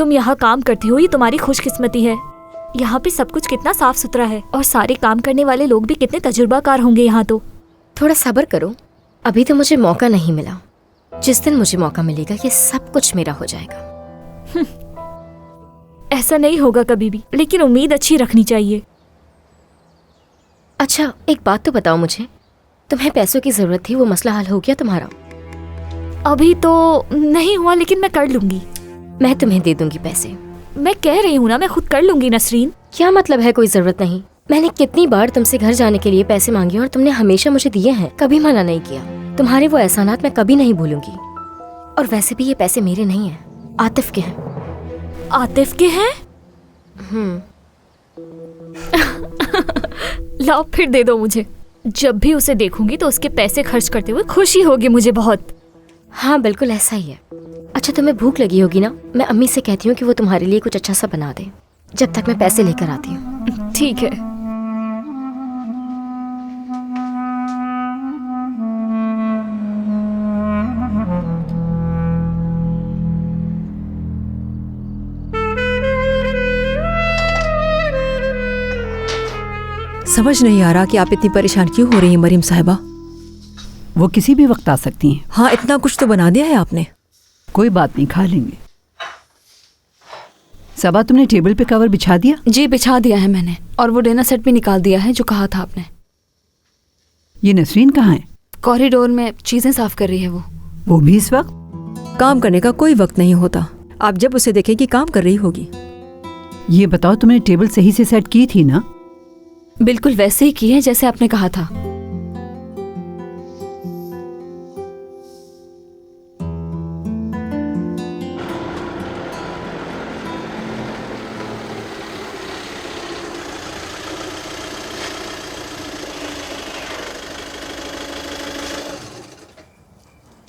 तुम यहाँ काम करती हो, ये तुम्हारी खुशकिस्मती है। यहाँ पे सब कुछ कितना साफ सुथरा है और सारे काम करने वाले लोग भी कितने तजुर्बाकार होंगे यहाँ तो। थोड़ा सब्र करो, अभी तो मुझे मौका नहीं मिला। जिस दिन मुझे मौका मिलेगा ये सब कुछ मेरा हो जाएगा। ऐसा नहीं होगा कभी भी, लेकिन उम्मीद अच्छी रखनी चाहिए। अच्छा एक बात तो बताओ मुझे, तुम्हें पैसों की जरूरत थी, वो मसला हल हो गया तुम्हारा? अभी तो नहीं हुआ, लेकिन मैं कर लूंगी। मैं तुम्हें दे दूंगी पैसे। मैं कह रही हूँ ना, मैं खुद कर लूंगी नसरीन। क्या मतलब है कोई जरूरत नहीं? मैंने कितनी बार तुमसे घर जाने के लिए पैसे मांगे और तुमने हमेशा मुझे दिए हैं, कभी मना नहीं किया। तुम्हारे वो एहसानात मैं कभी नहीं भूलूंगी। और वैसे भी ये पैसे मेरे नहीं हैं, आतिफ के हैं। आतिफ के हैं? लाओ फिर दे दो मुझे। जब भी उसे देखूंगी तो उसके पैसे खर्च करते हुए खुशी होगी मुझे बहुत। हाँ बिल्कुल ऐसा ही है। अच्छा तुम्हें भूख लगी होगी ना, मैं अम्मी से कहती हूँ कि वो तुम्हारे लिए कुछ अच्छा सा बना दे, जब तक मैं पैसे लेकर आती हूँ। ठीक है। समझ नहीं आ रहा कि आप इतनी परेशान क्यों हो रही हैं मरीम साहिबा। वो किसी भी वक्त आ सकती हैं। हाँ इतना कुछ तो बना दिया है आपने। कोई बात नहीं, खा लेंगे। सबा तुमने टेबल पे कवर बिछा दिया? जी बिछा दिया है मैंने, और वो डिनर सेट भी निकाल दिया है जो कहा था आपने। ये नसरीन कहाँ है? कॉरिडोर में चीजें साफ कर रही है वो भी इस वक्त? काम करने का कोई वक्त नहीं होता, आप जब उसे देखें कि काम कर रही होगी। ये बताओ तुमने टेबल सही से सेट की थी ना? बिल्कुल वैसे ही की है जैसे आपने कहा था।